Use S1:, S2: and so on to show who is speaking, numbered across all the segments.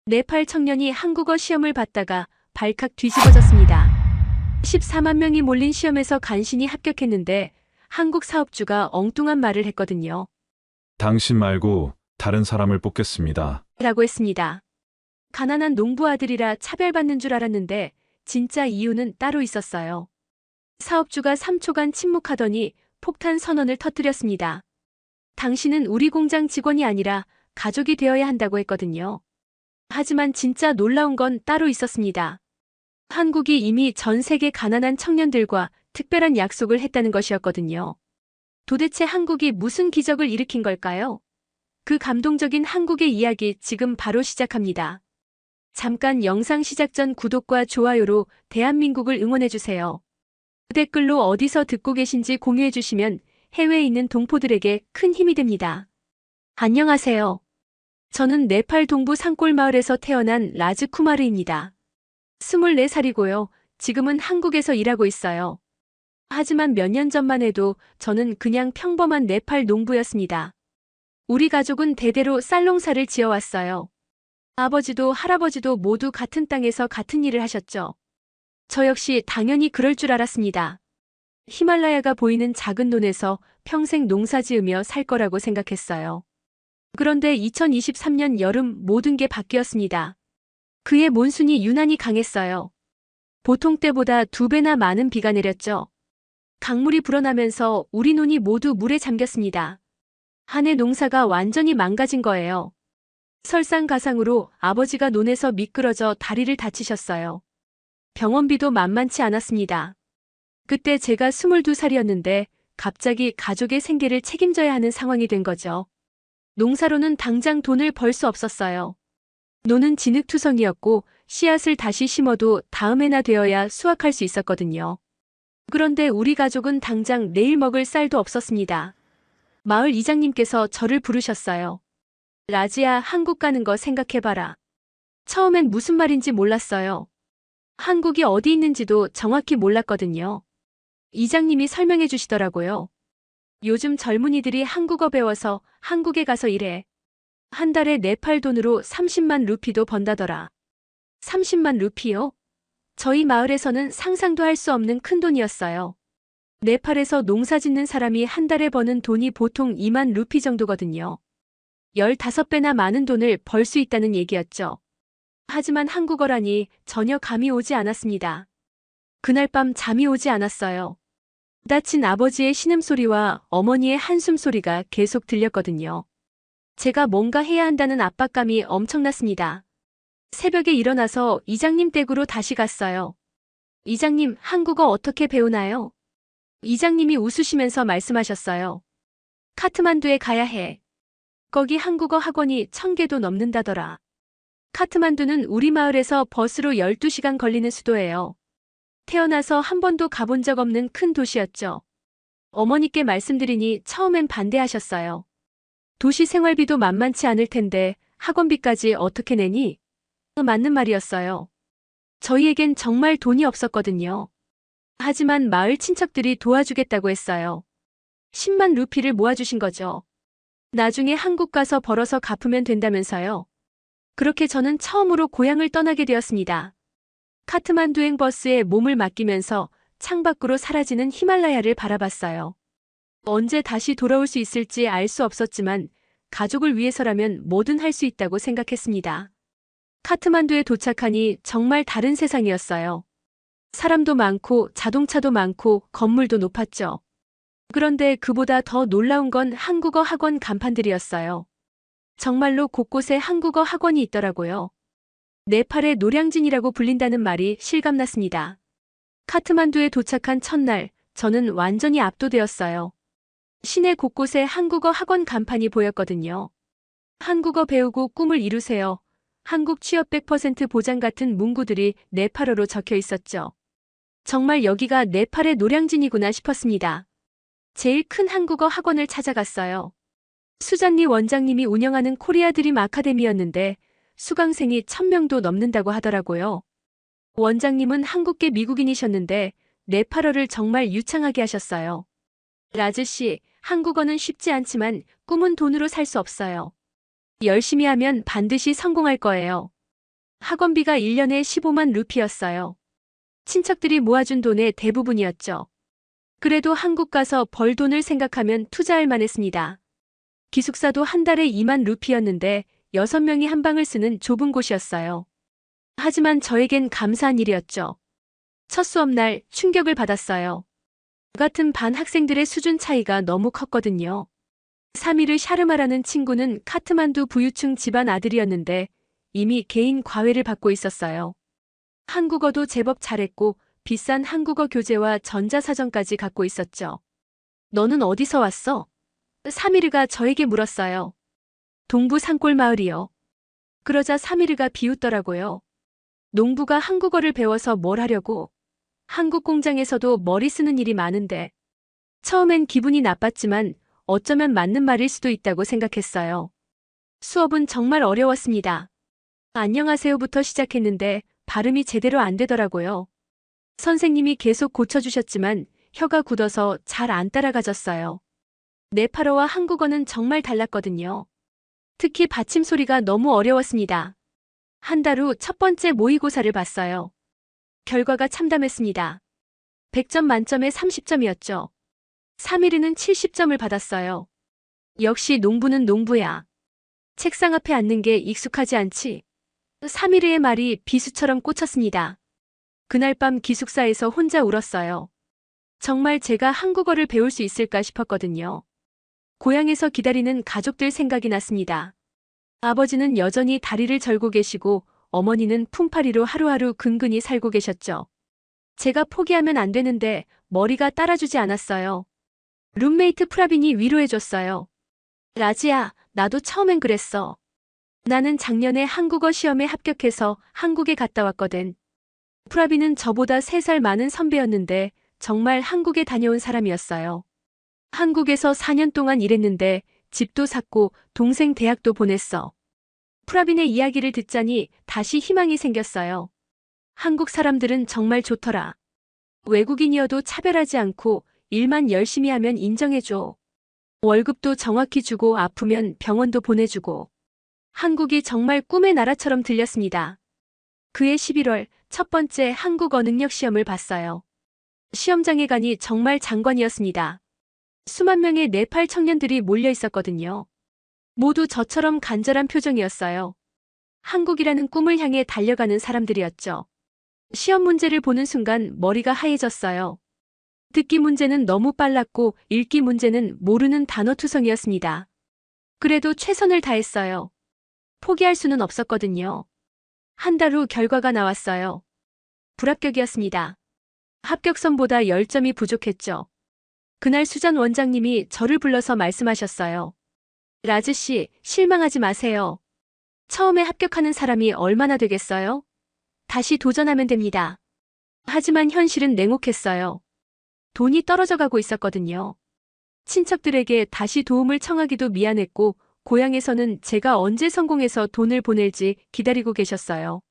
S1: 네팔 청년이 한국어 시험을 봤다가 발칵 뒤집어졌습니다. 14만 명이 몰린 시험에서 간신히 합격했는데 한국 사업주가 엉뚱한 말을 했거든요.
S2: 당신 말고 다른 사람을 뽑겠습니다.
S1: 라고 했습니다. 가난한 농부 아들이라 차별받는 줄 알았는데 진짜 이유는 따로 있었어요. 사업주가 3초간 침묵하더니 폭탄 선언을 터뜨렸습니다. 당신은 우리 공장 직원이 아니라 가족이 되어야 한다고 했거든요. 하지만 진짜 놀라운 건 따로 있었습니다. 한국이 이미 전 세계 가난한 청년들과 특별한 약속을 했다는 것이었거든요. 도대체 한국이 무슨 기적을 일으킨 걸까요? 그 감동적인 한국의 이야기 지금 바로 시작합니다. 잠깐 영상 시작 전 구독과 좋아요로 대한민국을 응원해주세요. 댓글로 어디서 듣고 계신지 공유해주시면 해외에 있는 동포들에게 큰 힘이 됩니다. 안녕하세요. 저는 네팔 동부 산골 마을에서 태어난 라즈 쿠마르입니다. 24살이고요. 지금은 한국에서 일하고 있어요. 하지만 몇 년 전만 해도 저는 그냥 평범한 네팔 농부였습니다. 우리 가족은 대대로 쌀농사를 지어왔어요. 아버지도 할아버지도 모두 같은 땅에서 같은 일을 하셨죠. 저 역시 당연히 그럴 줄 알았습니다. 히말라야가 보이는 작은 논에서 평생 농사 지으며 살 거라고 생각했어요. 그런데 2023년 여름 모든 게 바뀌었습니다. 그해 몬순이 유난히 강했어요. 보통 때보다 2배나 많은 비가 내렸죠. 강물이 불어나면서 우리 논이 모두 물에 잠겼습니다. 한 해 농사가 완전히 망가진 거예요. 설상가상으로 아버지가 논에서 미끄러져 다리를 다치셨어요. 병원비도 만만치 않았습니다. 그때 제가 22살이었는데 갑자기 가족의 생계를 책임져야 하는 상황이 된 거죠. 농사로는 당장 돈을 벌 수 없었어요. 논은 진흙투성이었고 씨앗을 다시 심어도 다음 해나 되어야 수확할 수 있었거든요. 그런데 우리 가족은 당장 내일 먹을 쌀도 없었습니다. 마을 이장님께서 저를 부르셨어요. 라지야, 한국 가는 거 생각해봐라. 처음엔 무슨 말인지 몰랐어요. 한국이 어디 있는지도 정확히 몰랐거든요. 이장님이 설명해 주시더라고요. 요즘 젊은이들이 한국어 배워서 한국에 가서 일해. 한 달에 네팔 돈으로 30만 루피도 번다더라. 30만 루피요? 저희 마을에서는 상상도 할 수 없는 큰 돈이었어요. 네팔에서 농사 짓는 사람이 한 달에 버는 돈이 보통 2만 루피 정도거든요. 15배나 많은 돈을 벌 수 있다는 얘기였죠. 하지만 한국어라니 전혀 감이 오지 않았습니다. 그날 밤 잠이 오지 않았어요. 다친 아버지의 신음소리와 어머니의 한숨소리가 계속 들렸거든요. 제가 뭔가 해야 한다는 압박감이 엄청났습니다. 새벽에 일어나서 이장님 댁으로 다시 갔어요. 이장님, 한국어 어떻게 배우나요? 이장님이 웃으시면서 말씀하셨어요. 카트만두에 가야 해. 거기 한국어 학원이 1000개도 넘는다더라. 카트만두는 우리 마을에서 버스로 12시간 걸리는 수도예요. 태어나서 한 번도 가본 적 없는 큰 도시였죠. 어머니께 말씀드리니 처음엔 반대하셨어요. 도시 생활비도 만만치 않을 텐데 학원비까지 어떻게 내니? 맞는 말이었어요. 저희에겐 정말 돈이 없었거든요. 하지만 마을 친척들이 도와주겠다고 했어요. 10만 루피를 모아주신 거죠. 나중에 한국 가서 벌어서 갚으면 된다면서요. 그렇게 저는 처음으로 고향을 떠나게 되었습니다. 카트만두행 버스에 몸을 맡기면서 창밖으로 사라지는 히말라야를 바라봤어요. 언제 다시 돌아올 수 있을지 알 수 없었지만 가족을 위해서라면 뭐든 할 수 있다고 생각했습니다. 카트만두에 도착하니 정말 다른 세상이었어요. 사람도 많고 자동차도 많고 건물도 높았죠. 그런데 그보다 더 놀라운 건 한국어 학원 간판들이었어요. 정말로 곳곳에 한국어 학원이 있더라고요. 네팔의 노량진이라고 불린다는 말이 실감났습니다. 카트만두에 도착한 첫날, 저는 완전히 압도되었어요. 시내 곳곳에 한국어 학원 간판이 보였거든요. 한국어 배우고 꿈을 이루세요. 한국 취업 100% 보장 같은 문구들이 네팔어로 적혀 있었죠. 정말 여기가 네팔의 노량진이구나 싶었습니다. 제일 큰 한국어 학원을 찾아갔어요. 수잔리 원장님이 운영하는 코리아 드림 아카데미였는데 수강생이 1000명도 넘는다고 하더라고요. 원장님은 한국계 미국인이셨는데 네팔어를 정말 유창하게 하셨어요. 라즈 씨, 한국어는 쉽지 않지만 꿈은 돈으로 살 수 없어요. 열심히 하면 반드시 성공할 거예요. 학원비가 1년에 15만 루피였어요. 친척들이 모아준 돈의 대부분이었죠. 그래도 한국 가서 벌 돈을 생각하면 투자할 만했습니다. 기숙사도 한 달에 2만 루피였는데 6명이 한 방을 쓰는 좁은 곳이었어요. 하지만 저에겐 감사한 일이었죠. 첫 수업날 충격을 받았어요. 저 같은 반 학생들의 수준 차이가 너무 컸거든요. 사미르 샤르마라는 친구는 카트만두 부유층 집안 아들이었는데 이미 개인 과외를 받고 있었어요. 한국어도 제법 잘했고 비싼 한국어 교재와 전자사전까지 갖고 있었죠. 너는 어디서 왔어? 사미르가 저에게 물었어요. 동부 산골 마을이요. 그러자 사미르가 비웃더라고요. 농부가 한국어를 배워서 뭘 하려고? 한국 공장에서도 머리 쓰는 일이 많은데. 처음엔 기분이 나빴지만 어쩌면 맞는 말일 수도 있다고 생각했어요. 수업은 정말 어려웠습니다. 안녕하세요부터 시작했는데 발음이 제대로 안 되더라고요. 선생님이 계속 고쳐주셨지만 혀가 굳어서 잘 안 따라가졌어요. 네팔어와 한국어는 정말 달랐거든요. 특히 받침 소리가 너무 어려웠습니다. 한 달 후 첫 번째 모의고사를 봤어요. 결과가 참담했습니다. 100점 만점에 30점이었죠. 사미르는 70점을 받았어요. 역시 농부는 농부야. 책상 앞에 앉는 게 익숙하지 않지. 사미르의 말이 비수처럼 꽂혔습니다. 그날 밤 기숙사에서 혼자 울었어요. 정말 제가 한국어를 배울 수 있을까 싶었거든요. 고향에서 기다리는 가족들 생각이 났습니다. 아버지는 여전히 다리를 절고 계시고 어머니는 품팔이로 하루하루 근근히 살고 계셨죠. 제가 포기하면 안 되는데 머리가 따라주지 않았어요. 룸메이트 프라빈이 위로해줬어요. 라지야, 나도 처음엔 그랬어. 나는 작년에 한국어 시험에 합격해서 한국에 갔다 왔거든. 프라빈은 저보다 3살 많은 선배였는데 정말 한국에 다녀온 사람이었어요. 한국에서 4년 동안 일했는데 집도 샀고 동생 대학도 보냈어. 프라빈의 이야기를 듣자니 다시 희망이 생겼어요. 한국 사람들은 정말 좋더라. 외국인이어도 차별하지 않고 일만 열심히 하면 인정해줘. 월급도 정확히 주고 아프면 병원도 보내주고. 한국이 정말 꿈의 나라처럼 들렸습니다. 그해 11월 첫 번째 한국어 능력 시험을 봤어요. 시험장에 가니 정말 장관이었습니다. 수만 명의 네팔 청년들이 몰려 있었거든요. 모두 저처럼 간절한 표정이었어요. 한국이라는 꿈을 향해 달려가는 사람들이었죠. 시험 문제를 보는 순간 머리가 하얘졌어요. 듣기 문제는 너무 빨랐고 읽기 문제는 모르는 단어투성이었습니다. 그래도 최선을 다했어요. 포기할 수는 없었거든요. 한 달 후 결과가 나왔어요. 불합격이었습니다. 합격선보다 10점이 부족했죠. 그날 수전 원장님이 저를 불러서 말씀하셨어요. 라즈 씨, 실망하지 마세요. 처음에 합격하는 사람이 얼마나 되겠어요? 다시 도전하면 됩니다. 하지만 현실은 냉혹했어요. 돈이 떨어져 가고 있었거든요. 친척들에게 다시 도움을 청하기도 미안했고 고향에서는 제가 언제 성공해서 돈을 보낼지 기다리고 계셨어요.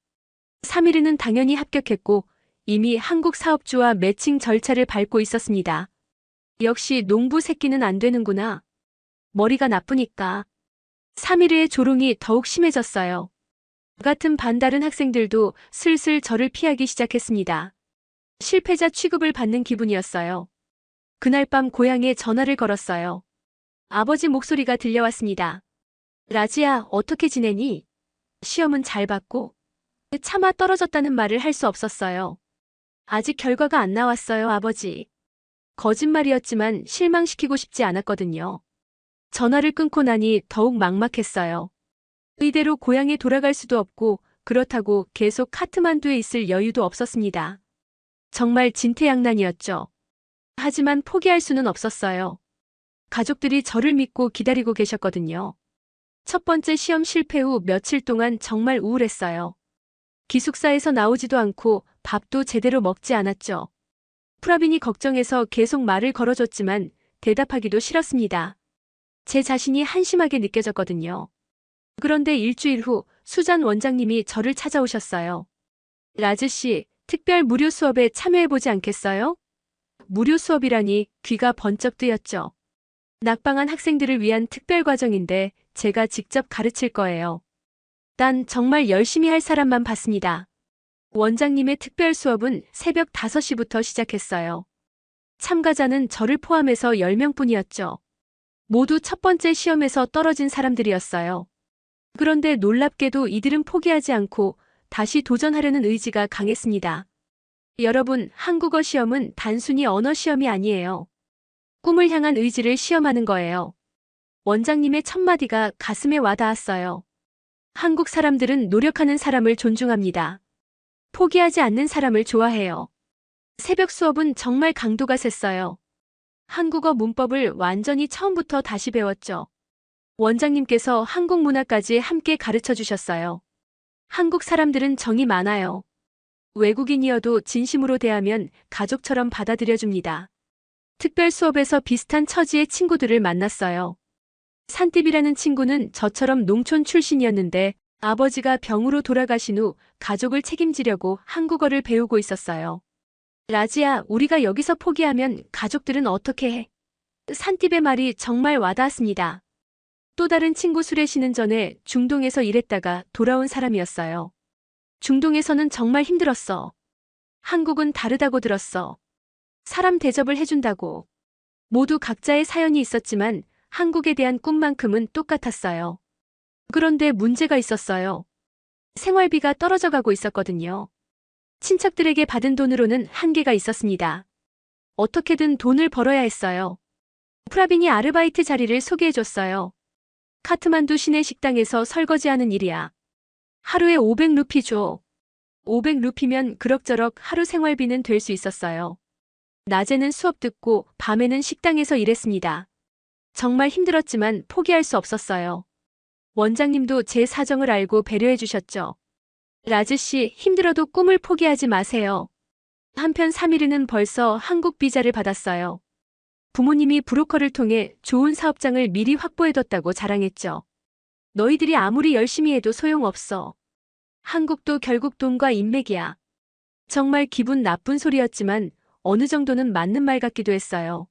S1: 3일은 당연히 합격했고 이미 한국 사업주와 매칭 절차를 밟고 있었습니다. 역시 농부 새끼는 안 되는구나. 머리가 나쁘니까. 3일의 조롱이 더욱 심해졌어요. 저 같은 반다른 학생들도 슬슬 저를 피하기 시작했습니다. 실패자 취급을 받는 기분이었어요. 그날 밤 고향에 전화를 걸었어요. 아버지 목소리가 들려왔습니다. 라지야, 어떻게 지내니? 시험은 잘 봤고 차마 떨어졌다는 말을 할 수 없었어요. 아직 결과가 안 나왔어요, 아버지. 거짓말이었지만 실망시키고 싶지 않았거든요. 전화를 끊고 나니 더욱 막막했어요. 이대로 고향에 돌아갈 수도 없고 그렇다고 계속 카트만두에 있을 여유도 없었습니다. 정말 진퇴양난이었죠. 하지만 포기할 수는 없었어요. 가족들이 저를 믿고 기다리고 계셨거든요. 첫 번째 시험 실패 후 며칠 동안 정말 우울했어요. 기숙사에서 나오지도 않고 밥도 제대로 먹지 않았죠. 프라빈이 걱정해서 계속 말을 걸어줬지만 대답하기도 싫었습니다. 제 자신이 한심하게 느껴졌거든요. 그런데 일주일 후 수잔 원장님이 저를 찾아오셨어요. 라즈 씨, 특별 무료 수업에 참여해보지 않겠어요? 무료 수업이라니 귀가 번쩍 뜨였죠. 낙방한 학생들을 위한 특별 과정인데 제가 직접 가르칠 거예요. 단 정말 열심히 할 사람만 봤습니다. 원장님의 특별 수업은 새벽 5시부터 시작했어요. 참가자는 저를 포함해서 10명뿐이었죠. 모두 첫 번째 시험에서 떨어진 사람들이었어요. 그런데 놀랍게도 이들은 포기하지 않고 다시 도전하려는 의지가 강했습니다. 여러분, 한국어 시험은 단순히 언어 시험이 아니에요. 꿈을 향한 의지를 시험하는 거예요. 원장님의 첫마디가 가슴에 와닿았어요. 한국 사람들은 노력하는 사람을 존중합니다. 포기하지 않는 사람을 좋아해요. 새벽 수업은 정말 강도가 셌어요. 한국어 문법을 완전히 처음부터 다시 배웠죠. 원장님께서 한국 문화까지 함께 가르쳐 주셨어요. 한국 사람들은 정이 많아요. 외국인이어도 진심으로 대하면 가족처럼 받아들여줍니다. 특별 수업에서 비슷한 처지의 친구들을 만났어요. 산띠비라는 친구는 저처럼 농촌 출신이었는데 아버지가 병으로 돌아가신 후 가족을 책임지려고 한국어를 배우고 있었어요. 라지야, 우리가 여기서 포기하면 가족들은 어떻게 해? 산띠비의 말이 정말 와닿았습니다. 또 다른 친구 수레 씨는 전에 중동에서 일했다가 돌아온 사람이었어요. 중동에서는 정말 힘들었어. 한국은 다르다고 들었어. 사람 대접을 해준다고. 모두 각자의 사연이 있었지만 한국에 대한 꿈만큼은 똑같았어요. 그런데 문제가 있었어요. 생활비가 떨어져 가고 있었거든요. 친척들에게 받은 돈으로는 한계가 있었습니다. 어떻게든 돈을 벌어야 했어요. 프라빈이 아르바이트 자리를 소개해줬어요. 카트만두 시내 식당에서 설거지하는 일이야. 하루에 500루피 줘. 500루피면 그럭저럭 하루 생활비는 될 수 있었어요. 낮에는 수업 듣고 밤에는 식당에서 일했습니다. 정말 힘들었지만 포기할 수 없었어요. 원장님도 제 사정을 알고 배려해 주셨죠. 라즈 씨, 힘들어도 꿈을 포기하지 마세요. 한편 사미르는 벌써 한국 비자를 받았어요. 부모님이 브로커를 통해 좋은 사업장을 미리 확보해뒀다고 자랑했죠. 너희들이 아무리 열심히 해도 소용없어. 한국도 결국 돈과 인맥이야. 정말 기분 나쁜 소리였지만 어느 정도는 맞는 말 같기도 했어요.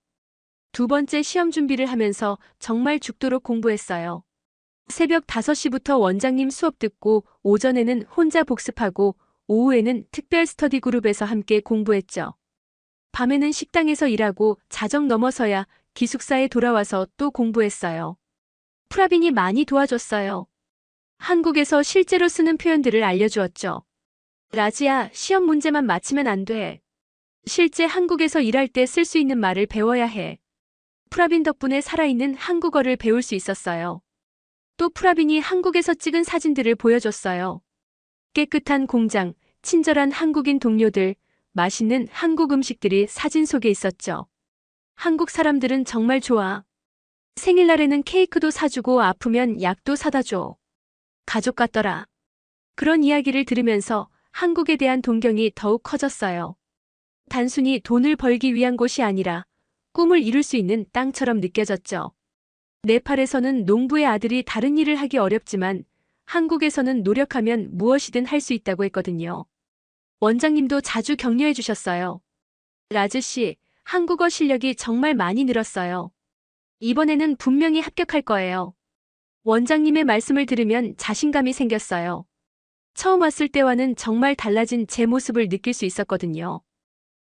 S1: 두 번째 시험 준비를 하면서 정말 죽도록 공부했어요. 새벽 5시부터 원장님 수업 듣고 오전에는 혼자 복습하고 오후에는 특별 스터디 그룹에서 함께 공부했죠. 밤에는 식당에서 일하고 자정 넘어서야 기숙사에 돌아와서 또 공부했어요. 프라빈이 많이 도와줬어요. 한국에서 실제로 쓰는 표현들을 알려주었죠. 라지야, 시험 문제만 맞히면 안 돼. 실제 한국에서 일할 때 쓸 수 있는 말을 배워야 해. 프라빈 덕분에 살아있는 한국어를 배울 수 있었어요. 또 프라빈이 한국에서 찍은 사진들을 보여줬어요. 깨끗한 공장, 친절한 한국인 동료들, 맛있는 한국 음식들이 사진 속에 있었죠. 한국 사람들은 정말 좋아. 생일날에는 케이크도 사주고 아프면 약도 사다 줘. 가족 같더라. 그런 이야기를 들으면서 한국에 대한 동경이 더욱 커졌어요. 단순히 돈을 벌기 위한 곳이 아니라 꿈을 이룰 수 있는 땅처럼 느껴졌죠. 네팔에서는 농부의 아들이 다른 일을 하기 어렵지만 한국에서는 노력하면 무엇이든 할 수 있다고 했거든요. 원장님도 자주 격려해 주셨어요. 라즈 씨, 한국어 실력이 정말 많이 늘었어요. 이번에는 분명히 합격할 거예요. 원장님의 말씀을 들으면 자신감이 생겼어요. 처음 왔을 때와는 정말 달라진 제 모습을 느낄 수 있었거든요.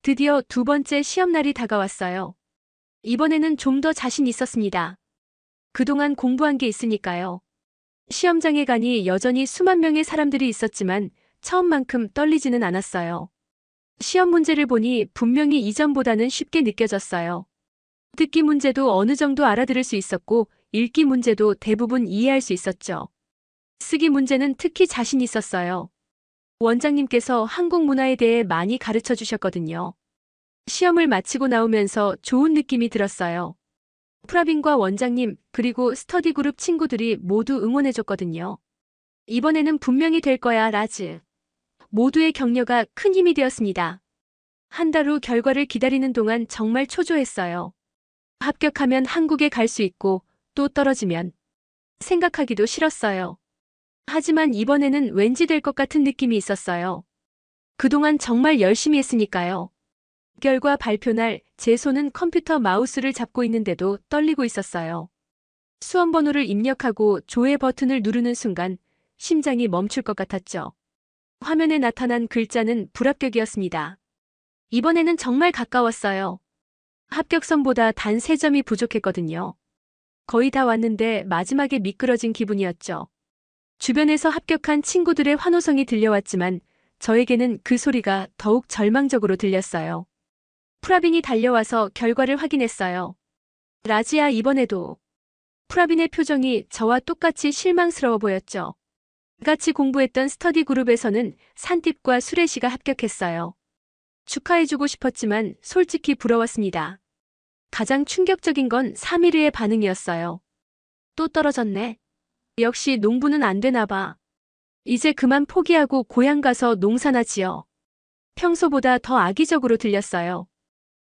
S1: 드디어 두 번째 시험날이 다가왔어요. 이번에는 좀 더 자신 있었습니다. 그동안 공부한 게 있으니까요. 시험장에 가니 여전히 수만 명의 사람들이 있었지만 처음만큼 떨리지는 않았어요. 시험 문제를 보니 분명히 이전보다는 쉽게 느껴졌어요. 듣기 문제도 어느 정도 알아들을 수 있었고 읽기 문제도 대부분 이해할 수 있었죠. 쓰기 문제는 특히 자신 있었어요. 원장님께서 한국 문화에 대해 많이 가르쳐 주셨거든요. 시험을 마치고 나오면서 좋은 느낌이 들었어요. 프라빈과 원장님 그리고 스터디 그룹 친구들이 모두 응원해줬거든요. 이번에는 분명히 될 거야, 라즈. 모두의 격려가 큰 힘이 되었습니다. 한 달 후 결과를 기다리는 동안 정말 초조했어요. 합격하면 한국에 갈 수 있고 또 떨어지면 생각하기도 싫었어요. 하지만 이번에는 왠지 될 것 같은 느낌이 있었어요. 그동안 정말 열심히 했으니까요. 결과 발표날 제 손은 컴퓨터 마우스를 잡고 있는데도 떨리고 있었어요. 수험 번호를 입력하고 조회 버튼을 누르는 순간 심장이 멈출 것 같았죠. 화면에 나타난 글자는 불합격이었습니다. 이번에는 정말 가까웠어요. 합격선보다 단 3점이 부족했거든요. 거의 다 왔는데 마지막에 미끄러진 기분이었죠. 주변에서 합격한 친구들의 환호성이 들려왔지만 저에게는 그 소리가 더욱 절망적으로 들렸어요. 프라빈이 달려와서 결과를 확인했어요. 라지아, 이번에도. 프라빈의 표정이 저와 똑같이 실망스러워 보였죠. 같이 공부했던 스터디 그룹에서는 산팁과 수레시가 합격했어요. 축하해주고 싶었지만 솔직히 부러웠습니다. 가장 충격적인 건 사미르의 반응이었어요. 또 떨어졌네. 역시 농부는 안 되나 봐. 이제 그만 포기하고 고향 가서 농사나 지어. 평소보다 더 악의적으로 들렸어요.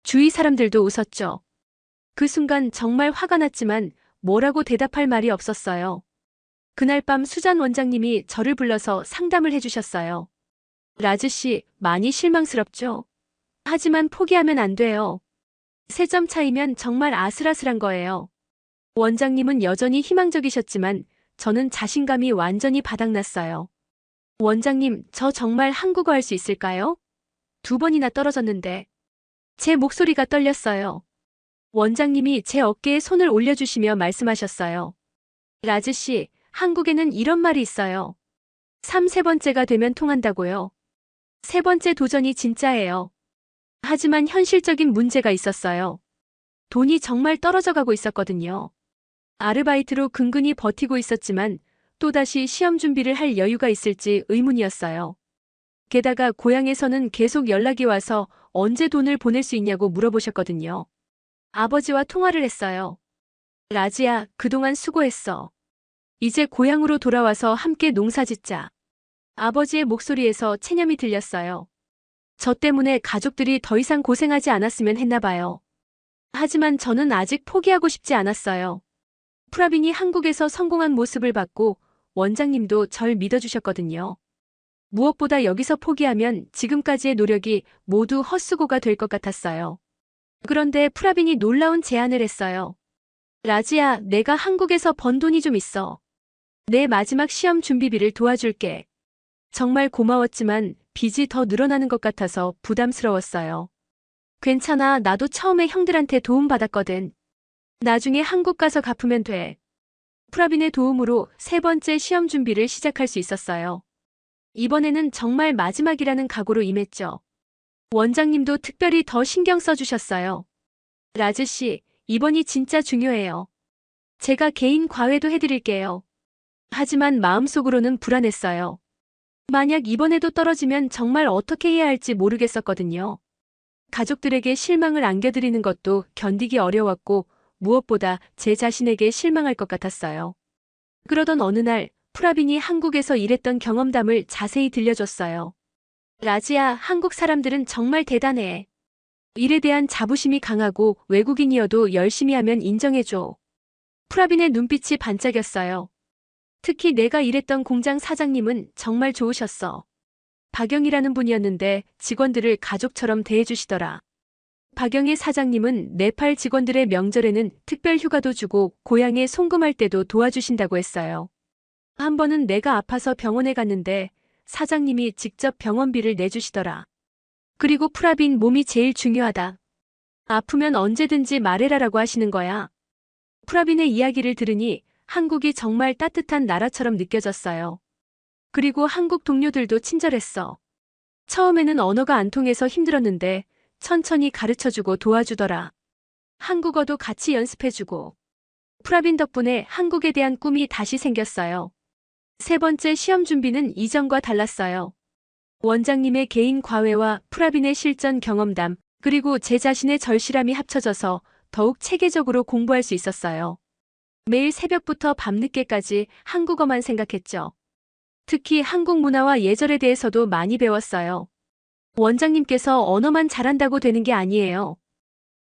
S1: 주위 사람들도 웃었죠. 그 순간 정말 화가 났지만 뭐라고 대답할 말이 없었어요. 그날 밤 수잔 원장님이 저를 불러서 상담을 해주셨어요. 라즈 씨, 많이 실망스럽죠? 하지만 포기하면 안 돼요. 3점 차이면 정말 아슬아슬한 거예요. 원장님은 여전히 희망적이셨지만 저는 자신감이 완전히 바닥났어요. 원장님, 저 정말 한국어 할 수 있을까요? 2번이나 떨어졌는데. 제 목소리가 떨렸어요. 원장님이 제 어깨에 손을 올려주시며 말씀하셨어요. 라즈 씨, 한국에는 이런 말이 있어요. 3번째가 되면 통한다고요. 3번째 도전이 진짜예요. 하지만 현실적인 문제가 있었어요. 돈이 정말 떨어져 가고 있었거든요. 아르바이트로 근근히 버티고 있었지만 또다시 시험 준비를 할 여유가 있을지 의문이었어요. 게다가 고향에서는 계속 연락이 와서 언제 돈을 보낼 수 있냐고 물어보셨거든요. 아버지와 통화를 했어요. 라지야, 그동안 수고했어. 이제 고향으로 돌아와서 함께 농사짓자. 아버지의 목소리에서 체념이 들렸어요. 저 때문에 가족들이 더 이상 고생하지 않았으면 했나 봐요. 하지만 저는 아직 포기하고 싶지 않았어요. 프라빈이 한국에서 성공한 모습을 봤고 원장님도 절 믿어주셨거든요. 무엇보다 여기서 포기하면 지금까지의 노력이 모두 헛수고가 될 것 같았어요. 그런데 프라빈이 놀라운 제안을 했어요. 라지야, 내가 한국에서 번 돈이 좀 있어. 내 마지막 시험 준비비를 도와줄게. 정말 고마웠지만 빚이 더 늘어나는 것 같아서 부담스러웠어요. 괜찮아, 나도 처음에 형들한테 도움받았거든. 나중에 한국 가서 갚으면 돼. 프라빈의 도움으로 3번째 시험 준비를 시작할 수 있었어요. 이번에는 정말 마지막이라는 각오로 임했죠. 원장님도 특별히 더 신경 써주셨어요. 라즈 씨, 이번이 진짜 중요해요. 제가 개인 과외도 해드릴게요. 하지만 마음속으로는 불안했어요. 만약 이번에도 떨어지면 정말 어떻게 해야 할지 모르겠었거든요. 가족들에게 실망을 안겨드리는 것도 견디기 어려웠고 무엇보다 제 자신에게 실망할 것 같았어요. 그러던 어느 날 프라빈이 한국에서 일했던 경험담을 자세히 들려줬어요. 라지야, 한국 사람들은 정말 대단해. 일에 대한 자부심이 강하고 외국인이어도 열심히 하면 인정해줘. 프라빈의 눈빛이 반짝였어요. 특히 내가 일했던 공장 사장님은 정말 좋으셨어. 박영이라는 분이었는데 직원들을 가족처럼 대해주시더라. 박영의 사장님은 네팔 직원들의 명절에는 특별 휴가도 주고 고향에 송금할 때도 도와주신다고 했어요. 한 번은 내가 아파서 병원에 갔는데 사장님이 직접 병원비를 내주시더라. 그리고 프라빈, 몸이 제일 중요하다. 아프면 언제든지 말해라라고 하시는 거야. 프라빈의 이야기를 들으니 한국이 정말 따뜻한 나라처럼 느껴졌어요. 그리고 한국 동료들도 친절했어. 처음에는 언어가 안 통해서 힘들었는데 천천히 가르쳐주고 도와주더라. 한국어도 같이 연습해주고. 프라빈 덕분에 한국에 대한 꿈이 다시 생겼어요. 3번째 시험 준비는 이전과 달랐어요. 원장님의 개인 과외와 프라빈의 실전 경험담, 그리고 제 자신의 절실함이 합쳐져서 더욱 체계적으로 공부할 수 있었어요. 매일 새벽부터 밤늦게까지 한국어만 생각했죠. 특히 한국 문화와 예절에 대해서도 많이 배웠어요. 원장님께서 언어만 잘한다고 되는 게 아니에요.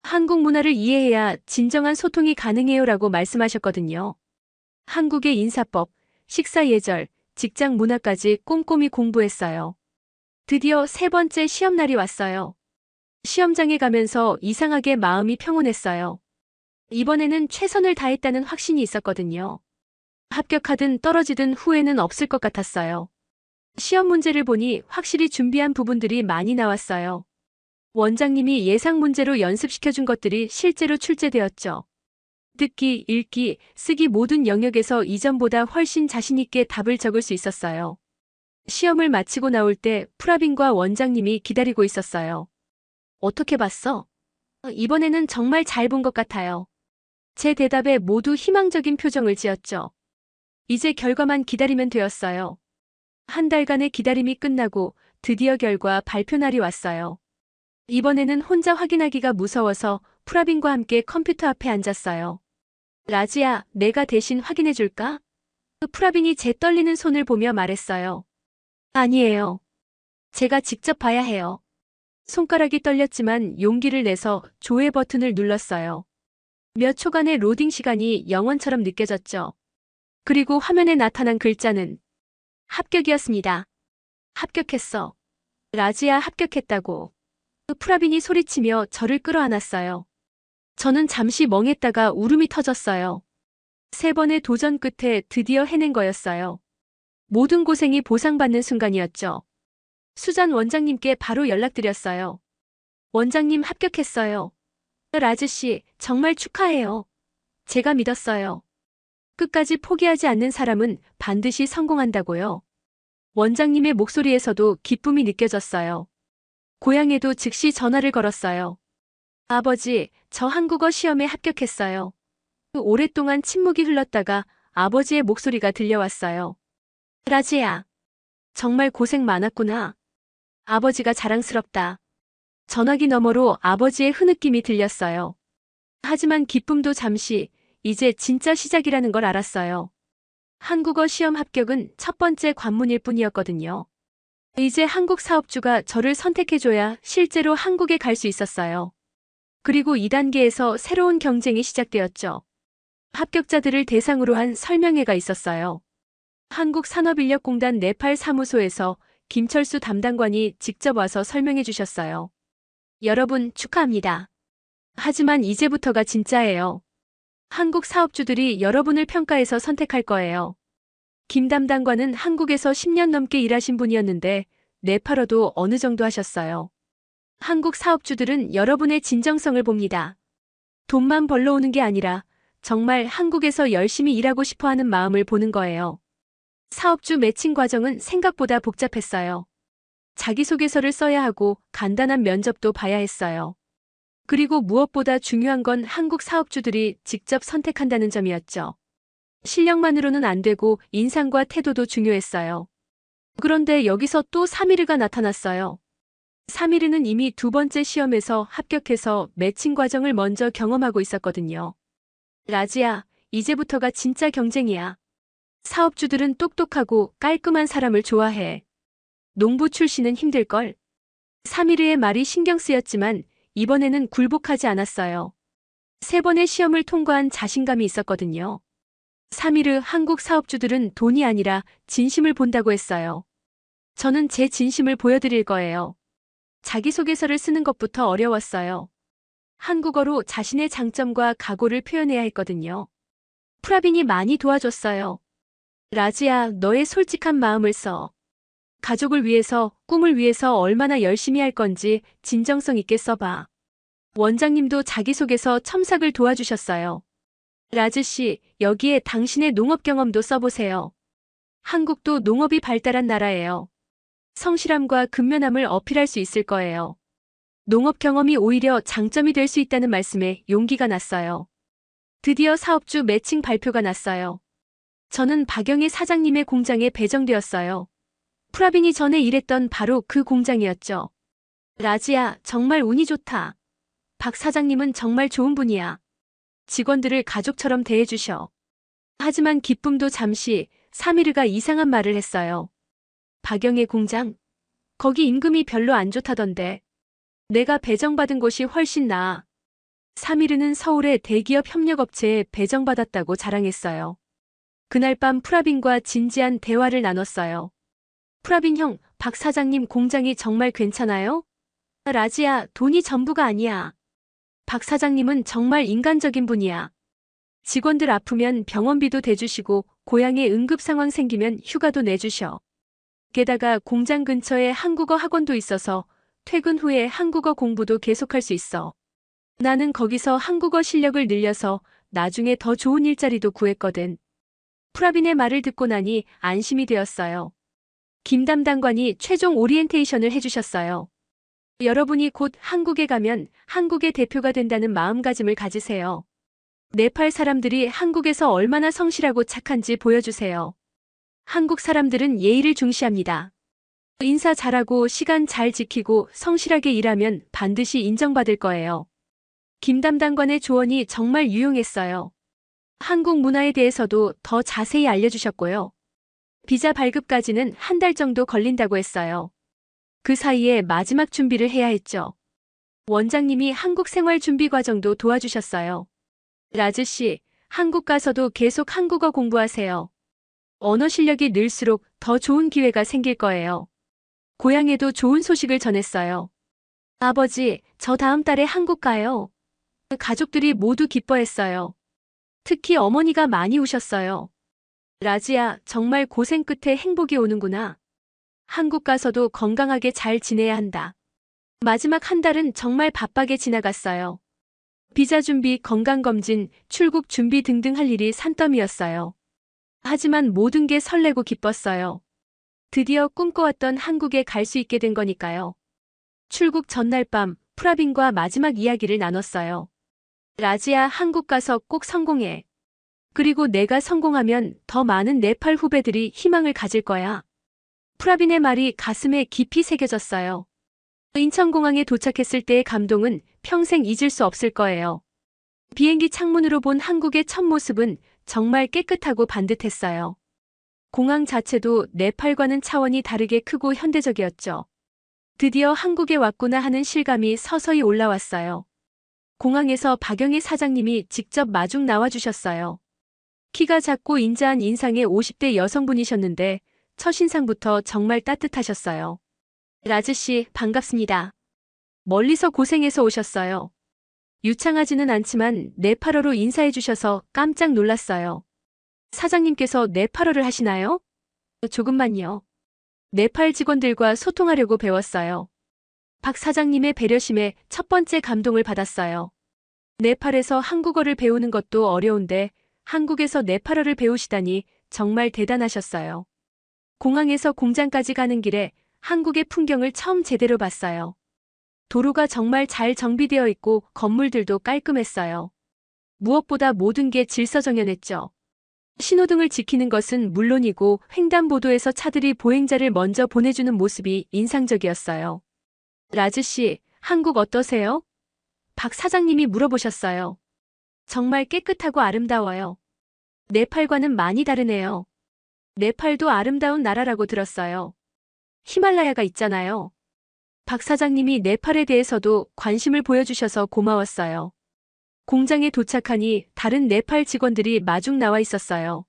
S1: 한국 문화를 이해해야 진정한 소통이 가능해요라고 말씀하셨거든요. 한국의 인사법, 식사 예절, 직장 문화까지 꼼꼼히 공부했어요. 드디어 3번째 시험날이 왔어요. 시험장에 가면서 이상하게 마음이 평온했어요. 이번에는 최선을 다했다는 확신이 있었거든요. 합격하든 떨어지든 후회는 없을 것 같았어요. 시험 문제를 보니 확실히 준비한 부분들이 많이 나왔어요. 원장님이 예상 문제로 연습시켜준 것들이 실제로 출제되었죠. 듣기, 읽기, 쓰기 모든 영역에서 이전보다 훨씬 자신있게 답을 적을 수 있었어요. 시험을 마치고 나올 때 프라빈과 원장님이 기다리고 있었어요. 어떻게 봤어? 이번에는 정말 잘 본 것 같아요. 제 대답에 모두 희망적인 표정을 지었죠. 이제 결과만 기다리면 되었어요. 한 달간의 기다림이 끝나고 드디어 결과 발표 날이 왔어요. 이번에는 혼자 확인하기가 무서워서 프라빈과 함께 컴퓨터 앞에 앉았어요. 라지야, 내가 대신 확인해 줄까? 프라빈이 제 떨리는 손을 보며 말했어요. 아니에요. 제가 직접 봐야 해요. 손가락이 떨렸지만 용기를 내서 조회 버튼을 눌렀어요. 몇 초간의 로딩 시간이 영원처럼 느껴졌죠. 그리고 화면에 나타난 글자는 합격이었습니다. 합격했어. 라지야, 합격했다고. 프라빈이 소리치며 저를 끌어안았어요. 저는 잠시 멍했다가 울음이 터졌어요. 3번의 도전 끝에 드디어 해낸 거였어요. 모든 고생이 보상받는 순간이었죠. 수잔 원장님께 바로 연락드렸어요. 원장님, 합격했어요. 라즈 씨, 정말 축하해요. 제가 믿었어요. 끝까지 포기하지 않는 사람은 반드시 성공한다고요. 원장님의 목소리에서도 기쁨이 느껴졌어요. 고향에도 즉시 전화를 걸었어요. 아버지, 저 한국어 시험에 합격했어요. 오랫동안 침묵이 흘렀다가 아버지의 목소리가 들려왔어요. 라지야, 정말 고생 많았구나. 아버지가 자랑스럽다. 전화기 너머로 아버지의 흐느낌이 들렸어요. 하지만 기쁨도 잠시, 이제 진짜 시작이라는 걸 알았어요. 한국어 시험 합격은 첫 번째 관문일 뿐이었거든요. 이제 한국 사업주가 저를 선택해줘야 실제로 한국에 갈 수 있었어요. 그리고 2단계에서 새로운 경쟁이 시작되었죠. 합격자들을 대상으로 한 설명회가 있었어요. 한국산업인력공단 네팔 사무소에서 김철수 담당관이 직접 와서 설명해 주셨어요. 여러분, 축하합니다. 하지만 이제부터가 진짜예요. 한국 사업주들이 여러분을 평가해서 선택할 거예요. 김 담당관은 한국에서 10년 넘게 일하신 분이었는데 네팔어도 어느 정도 하셨어요. 한국 사업주들은 여러분의 진정성을 봅니다. 돈만 벌러 오는 게 아니라 정말 한국에서 열심히 일하고 싶어 하는 마음을 보는 거예요. 사업주 매칭 과정은 생각보다 복잡했어요. 자기소개서를 써야 하고 간단한 면접도 봐야 했어요. 그리고 무엇보다 중요한 건 한국 사업주들이 직접 선택한다는 점이었죠. 실력만으로는 안 되고 인상과 태도도 중요했어요. 그런데 여기서 또 사미르가 나타났어요. 사미르는 이미 2번째 시험에서 합격해서 매칭 과정을 먼저 경험하고 있었거든요. 라지야, 이제부터가 진짜 경쟁이야. 사업주들은 똑똑하고 깔끔한 사람을 좋아해. 농부 출신은 힘들걸. 사미르의 말이 신경 쓰였지만 이번에는 굴복하지 않았어요. 3번의 시험을 통과한 자신감이 있었거든요. 사미르, 한국 사업주들은 돈이 아니라 진심을 본다고 했어요. 저는 제 진심을 보여드릴 거예요. 자기소개서를 쓰는 것부터 어려웠어요. 한국어로 자신의 장점과 각오를 표현해야 했거든요. 프라빈이 많이 도와줬어요. 라지야, 너의 솔직한 마음을 써. 가족을 위해서, 꿈을 위해서 얼마나 열심히 할 건지 진정성 있게 써봐. 원장님도 자기소개서 첨삭을 도와주셨어요. 라즈 씨, 여기에 당신의 농업 경험도 써보세요. 한국도 농업이 발달한 나라예요. 성실함과 근면함을 어필할 수 있을 거예요. 농업 경험이 오히려 장점이 될 수 있다는 말씀에 용기가 났어요. 드디어 사업주 매칭 발표가 났어요. 저는 박영희 사장님의 공장에 배정되었어요. 프라빈이 전에 일했던 바로 그 공장이었죠. 라지야, 정말 운이 좋다. 박 사장님은 정말 좋은 분이야. 직원들을 가족처럼 대해주셔. 하지만 기쁨도 잠시, 사미르가 이상한 말을 했어요. 박영의 공장? 거기 임금이 별로 안 좋다던데. 내가 배정받은 곳이 훨씬 나아. 사미르는 서울의 대기업 협력업체에 배정받았다고 자랑했어요. 그날 밤 프라빈과 진지한 대화를 나눴어요. 프라빈 형, 박 사장님 공장이 정말 괜찮아요? 라지야, 돈이 전부가 아니야. 박 사장님은 정말 인간적인 분이야. 직원들 아프면 병원비도 대주시고 고향에 응급 상황 생기면 휴가도 내주셔. 게다가 공장 근처에 한국어 학원도 있어서 퇴근 후에 한국어 공부도 계속할 수 있어. 나는 거기서 한국어 실력을 늘려서 나중에 더 좋은 일자리도 구했거든. 프라빈의 말을 듣고 나니 안심이 되었어요. 김 담당관이 최종 오리엔테이션을 해주셨어요. 여러분이 곧 한국에 가면 한국의 대표가 된다는 마음가짐을 가지세요. 네팔 사람들이 한국에서 얼마나 성실하고 착한지 보여주세요. 한국 사람들은 예의를 중시합니다. 인사 잘하고 시간 잘 지키고 성실하게 일하면 반드시 인정받을 거예요. 김 담당관의 조언이 정말 유용했어요. 한국 문화에 대해서도 더 자세히 알려주셨고요. 비자 발급까지는 한 달 정도 걸린다고 했어요. 그 사이에 마지막 준비를 해야 했죠. 원장님이 한국 생활 준비 과정도 도와주셨어요. 라즈 씨, 한국 가서도 계속 한국어 공부하세요. 언어 실력이 늘수록 더 좋은 기회가 생길 거예요. 고향에도 좋은 소식을 전했어요. 아버지, 저 다음 달에 한국 가요. 가족들이 모두 기뻐했어요. 특히 어머니가 많이 우셨어요. 라즈야, 정말 고생 끝에 행복이 오는구나. 한국 가서도 건강하게 잘 지내야 한다. 마지막 한 달은 정말 바쁘게 지나갔어요. 비자 준비, 건강검진, 출국 준비 등등 할 일이 산더미였어요. 하지만 모든 게 설레고 기뻤어요. 드디어 꿈꿔왔던 한국에 갈 수 있게 된 거니까요. 출국 전날 밤, 프라빈과 마지막 이야기를 나눴어요. 라즈야, 한국 가서 꼭 성공해. 그리고 내가 성공하면 더 많은 네팔 후배들이 희망을 가질 거야. 프라빈의 말이 가슴에 깊이 새겨졌어요. 인천공항에 도착했을 때의 감동은 평생 잊을 수 없을 거예요. 비행기 창문으로 본 한국의 첫 모습은 정말 깨끗하고 반듯했어요. 공항 자체도 네팔과는 차원이 다르게 크고 현대적이었죠. 드디어 한국에 왔구나 하는 실감이 서서히 올라왔어요. 공항에서 박영희 사장님이 직접 마중 나와주셨어요. 키가 작고 인자한 인상의 50대 여성분이셨는데 첫인상부터 정말 따뜻하셨어요. 라즈 씨, 반갑습니다. 멀리서 고생해서 오셨어요. 유창하지는 않지만 네팔어로 인사해 주셔서 깜짝 놀랐어요. 사장님께서 네팔어를 하시나요? 조금만요. 네팔 직원들과 소통하려고 배웠어요. 박 사장님의 배려심에 첫 번째 감동을 받았어요. 네팔에서 한국어를 배우는 것도 어려운데 한국에서 네팔어를 배우시다니 정말 대단하셨어요. 공항에서 공장까지 가는 길에 한국의 풍경을 처음 제대로 봤어요. 도로가 정말 잘 정비되어 있고 건물들도 깔끔했어요. 무엇보다 모든 게 질서정연했죠. 신호등을 지키는 것은 물론이고 횡단보도에서 차들이 보행자를 먼저 보내주는 모습이 인상적이었어요. 라즈 씨, 한국 어떠세요? 박 사장님이 물어보셨어요. 정말 깨끗하고 아름다워요. 네팔과는 많이 다르네요. 네팔도 아름다운 나라라고 들었어요. 히말라야가 있잖아요. 박 사장님이 네팔에 대해서도 관심을 보여주셔서 고마웠어요. 공장에 도착하니 다른 네팔 직원들이 마중 나와 있었어요.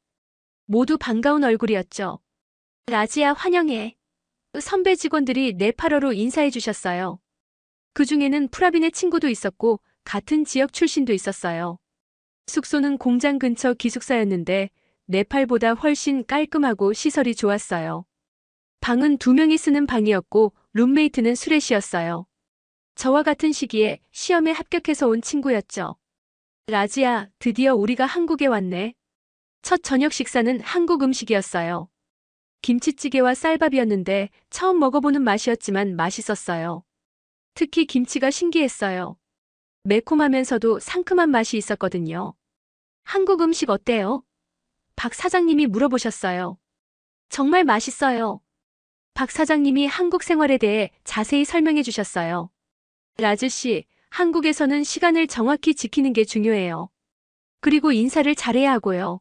S1: 모두 반가운 얼굴이었죠. 라지야, 환영해. 선배 직원들이 네팔어로 인사해 주셨어요. 그 중에는 프라빈의 친구도 있었고 같은 지역 출신도 있었어요. 숙소는 공장 근처 기숙사였는데 네팔보다 훨씬 깔끔하고 시설이 좋았어요. 방은 2명이 쓰는 방이었고 룸메이트는 수레씨였어요. 저와 같은 시기에 시험에 합격해서 온 친구였죠. 라지야, 드디어 우리가 한국에 왔네. 첫 저녁 식사는 한국 음식이었어요. 김치찌개와 쌀밥이었는데 처음 먹어보는 맛이었지만 맛있었어요. 특히 김치가 신기했어요. 매콤하면서도 상큼한 맛이 있었거든요. 한국 음식 어때요? 박 사장님이 물어보셨어요. 정말 맛있어요. 박 사장님이 한국 생활에 대해 자세히 설명해 주셨어요. 라즈 씨, 한국에서는 시간을 정확히 지키는 게 중요해요. 그리고 인사를 잘해야 하고요.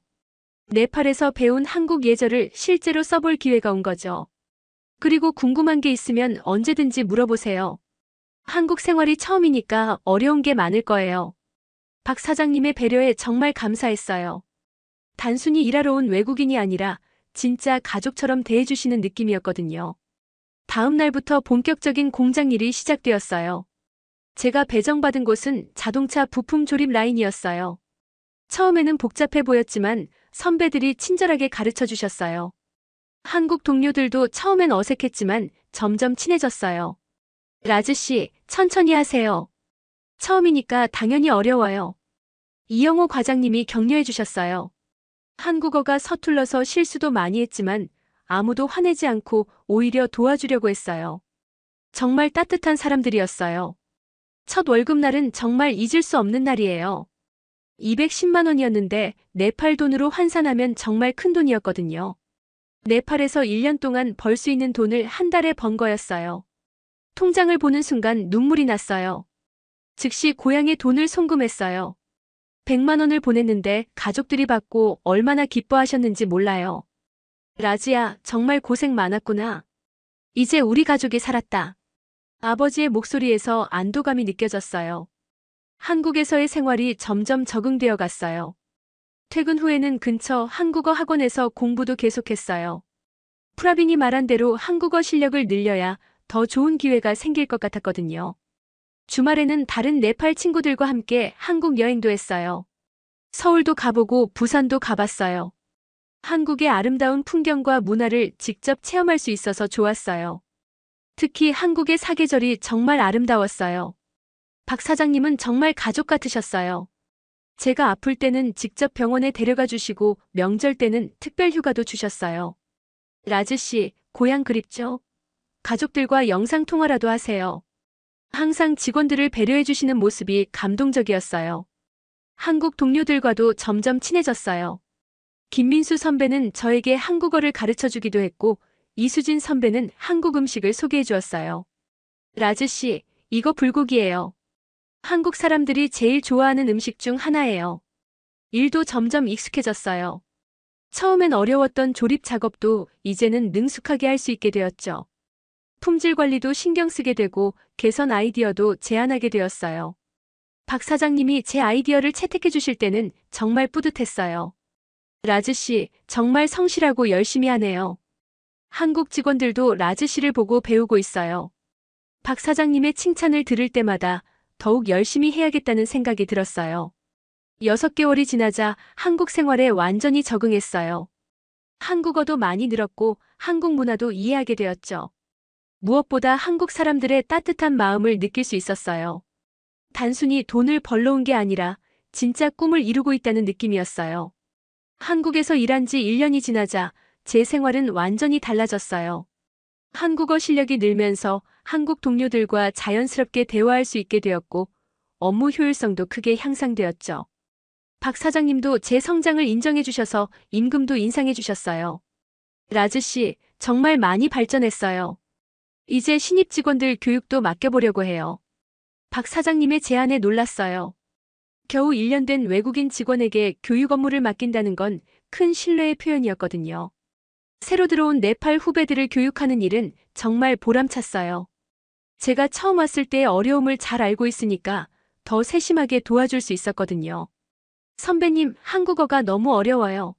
S1: 네팔에서 배운 한국 예절을 실제로 써볼 기회가 온 거죠. 그리고 궁금한 게 있으면 언제든지 물어보세요. 한국 생활이 처음이니까 어려운 게 많을 거예요. 박 사장님의 배려에 정말 감사했어요. 단순히 일하러 온 외국인이 아니라 진짜 가족처럼 대해주시는 느낌이었거든요. 다음 날부터 본격적인 공장 일이 시작되었어요. 제가 배정받은 곳은 자동차 부품 조립 라인이었어요. 처음에는 복잡해 보였지만 선배들이 친절하게 가르쳐 주셨어요. 한국 동료들도 처음엔 어색했지만 점점 친해졌어요. 라즈 씨, 천천히 하세요. 처음이니까 당연히 어려워요. 이영호 과장님이 격려해 주셨어요. 한국어가 서툴러서 실수도 많이 했지만 아무도 화내지 않고 오히려 도와주려고 했어요. 정말 따뜻한 사람들이었어요. 첫 월급날은 정말 잊을 수 없는 날이에요. 210만 원이었는데 네팔 돈으로 환산하면 정말 큰 돈이었거든요. 네팔에서 1년 동안 벌 수 있는 돈을 한 달에 번 거였어요. 통장을 보는 순간 눈물이 났어요. 즉시 고향에 돈을 송금했어요. 100만 원을 보냈는데 가족들이 받고 얼마나 기뻐하셨는지 몰라요. 라즈야, 정말 고생 많았구나. 이제 우리 가족이 살았다. 아버지의 목소리에서 안도감이 느껴졌어요. 한국에서의 생활이 점점 적응되어 갔어요. 퇴근 후에는 근처 한국어 학원에서 공부도 계속했어요. 프라빈이 말한 대로 한국어 실력을 늘려야 더 좋은 기회가 생길 것 같았거든요. 주말에는 다른 네팔 친구들과 함께 한국 여행도 했어요. 서울도 가보고 부산도 가봤어요. 한국의 아름다운 풍경과 문화를 직접 체험할 수 있어서 좋았어요. 특히 한국의 사계절이 정말 아름다웠어요. 박 사장님은 정말 가족 같으셨어요. 제가 아플 때는 직접 병원에 데려가 주시고 명절 때는 특별 휴가도 주셨어요. 라즈 씨, 고향 그립죠? 가족들과 영상 통화라도 하세요. 항상 직원들을 배려해 주시는 모습이 감동적이었어요. 한국 동료들과도 점점 친해졌어요. 김민수 선배는 저에게 한국어를 가르쳐 주기도 했고, 이수진 선배는 한국 음식을 소개해 주었어요. 라즈 씨, 이거 불고기예요. 한국 사람들이 제일 좋아하는 음식 중 하나예요. 일도 점점 익숙해졌어요. 처음엔 어려웠던 조립 작업도 이제는 능숙하게 할 수 있게 되었죠. 품질 관리도 신경 쓰게 되고 개선 아이디어도 제안하게 되었어요. 박 사장님이 제 아이디어를 채택해 주실 때는 정말 뿌듯했어요. 라즈 씨, 정말 성실하고 열심히 하네요. 한국 직원들도 라즈 씨를 보고 배우고 있어요. 박 사장님의 칭찬을 들을 때마다 더욱 열심히 해야겠다는 생각이 들었어요. 6개월이 지나자 한국 생활에 완전히 적응했어요. 한국어도 많이 늘었고 한국 문화도 이해하게 되었죠. 무엇보다 한국 사람들의 따뜻한 마음을 느낄 수 있었어요. 단순히 돈을 벌러 온 게 아니라 진짜 꿈을 이루고 있다는 느낌이었어요. 한국에서 일한 지 1년이 지나자 제 생활은 완전히 달라졌어요. 한국어 실력이 늘면서 한국 동료들과 자연스럽게 대화할 수 있게 되었고 업무 효율성도 크게 향상되었죠. 박 사장님도 제 성장을 인정해 주셔서 임금도 인상해 주셨어요. 라즈 씨, 정말 많이 발전했어요. 이제 신입 직원들 교육도 맡겨보려고 해요. 박 사장님의 제안에 놀랐어요. 겨우 1년 된 외국인 직원에게 교육 업무를 맡긴다는 건 큰 신뢰의 표현이었거든요. 새로 들어온 네팔 후배들을 교육하는 일은 정말 보람찼어요. 제가 처음 왔을 때의 어려움을 잘 알고 있으니까 더 세심하게 도와줄 수 있었거든요. 선배님, 한국어가 너무 어려워요.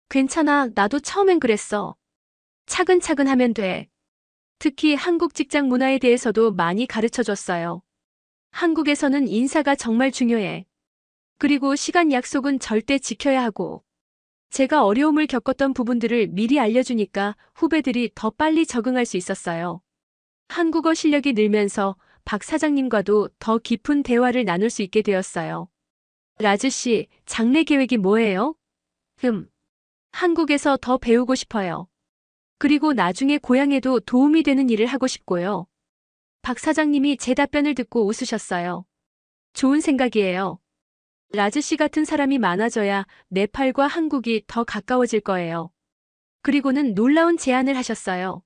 S1: 괜찮아, 나도 처음엔 그랬어. 차근차근 하면 돼. 특히 한국 직장 문화에 대해서도 많이 가르쳐줬어요. 한국에서는 인사가 정말 중요해. 그리고 시간 약속은 절대 지켜야 하고. 제가 어려움을 겪었던 부분들을 미리 알려주니까 후배들이 더 빨리 적응할 수 있었어요. 한국어 실력이 늘면서 박 사장님과도 더 깊은 대화를 나눌 수 있게 되었어요. 라즈 씨, 장래 계획이 뭐예요? 한국에서 더 배우고 싶어요. 그리고 나중에 고향에도 도움이 되는 일을 하고 싶고요. 박 사장님이 제 답변을 듣고 웃으셨어요. 좋은 생각이에요. 라즈 씨 같은 사람이 많아져야 네팔과 한국이 더 가까워질 거예요. 그리고는 놀라운 제안을 하셨어요.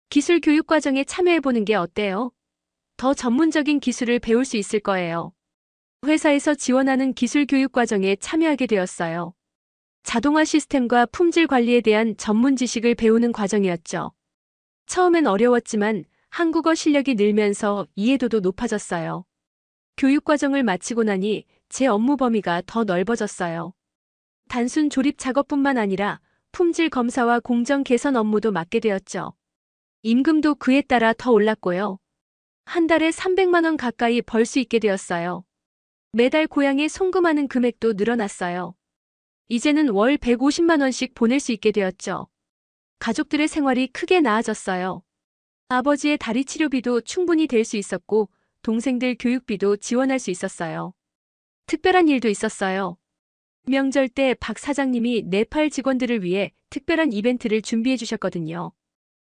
S1: 기술 교육 과정에 참여해보는 게 어때요? 더 전문적인 기술을 배울 수 있을 거예요. 회사에서 지원하는 기술 교육 과정에 참여하게 되었어요. 자동화 시스템과 품질 관리에 대한 전문 지식을 배우는 과정이었죠. 처음엔 어려웠지만 한국어 실력이 늘면서 이해도도 높아졌어요. 교육 과정을 마치고 나니 제 업무 범위가 더 넓어졌어요. 단순 조립 작업뿐만 아니라 품질 검사와 공정 개선 업무도 맡게 되었죠. 임금도 그에 따라 더 올랐고요. 한 달에 300만 원 가까이 벌 수 있게 되었어요. 매달 고향에 송금하는 금액도 늘어났어요. 이제는 월 150만 원씩 보낼 수 있게 되었죠. 가족들의 생활이 크게 나아졌어요. 아버지의 다리 치료비도 충분히 될 수 있었고, 동생들 교육비도 지원할 수 있었어요. 특별한 일도 있었어요. 명절 때 박 사장님이 네팔 직원들을 위해 특별한 이벤트를 준비해 주셨거든요.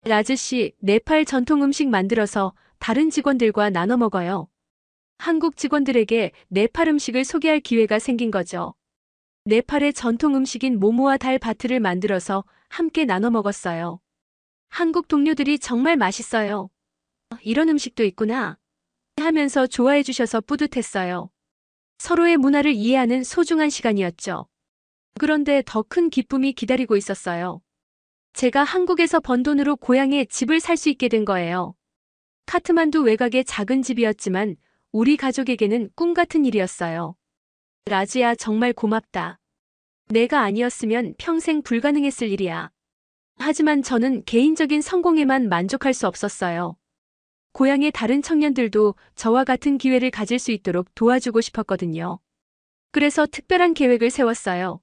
S1: 라즈 씨, 네팔 전통 음식 만들어서 다른 직원들과 나눠 먹어요. 한국 직원들에게 네팔 음식을 소개할 기회가 생긴 거죠. 네팔의 전통 음식인 모모와 달 바트를 만들어서 함께 나눠 먹었어요. 한국 동료들이 정말 맛있어요. 이런 음식도 있구나 하면서 좋아해 주셔서 뿌듯했어요. 서로의 문화를 이해하는 소중한 시간이었죠. 그런데 더 큰 기쁨이 기다리고 있었어요. 제가 한국에서 번 돈으로 고향에 집을 살 수 있게 된 거예요. 카트만두 외곽의 작은 집이었지만 우리 가족에게는 꿈 같은 일이었어요. 라지야, 정말 고맙다. 내가 아니었으면 평생 불가능했을 일이야. 하지만 저는 개인적인 성공에만 만족할 수 없었어요. 고향의 다른 청년들도 저와 같은 기회를 가질 수 있도록 도와주고 싶었거든요. 그래서 특별한 계획을 세웠어요.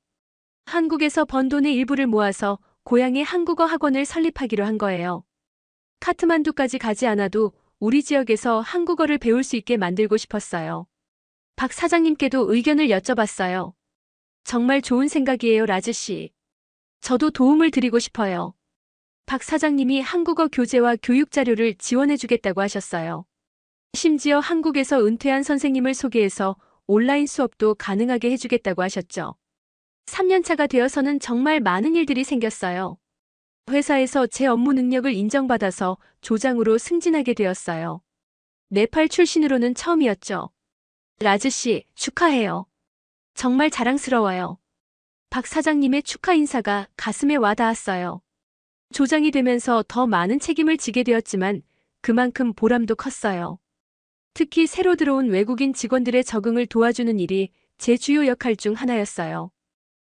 S1: 한국에서 번 돈의 일부를 모아서 고향의 한국어 학원을 설립하기로 한 거예요. 카트만두까지 가지 않아도 우리 지역에서 한국어를 배울 수 있게 만들고 싶었어요. 박 사장님께도 의견을 여쭤봤어요. 정말 좋은 생각이에요, 라즈 씨. 저도 도움을 드리고 싶어요. 박 사장님이 한국어 교재와 교육 자료를 지원해 주겠다고 하셨어요. 심지어 한국에서 은퇴한 선생님을 소개해서 온라인 수업도 가능하게 해주겠다고 하셨죠. 3년 차가 되어서는 정말 많은 일들이 생겼어요. 회사에서 제 업무 능력을 인정받아서 조장으로 승진하게 되었어요. 네팔 출신으로는 처음이었죠. 라즈 씨, 축하해요. 정말 자랑스러워요. 박 사장님의 축하 인사가 가슴에 와닿았어요. 조장이 되면서 더 많은 책임을 지게 되었지만 그만큼 보람도 컸어요. 특히 새로 들어온 외국인 직원들의 적응을 도와주는 일이 제 주요 역할 중 하나였어요.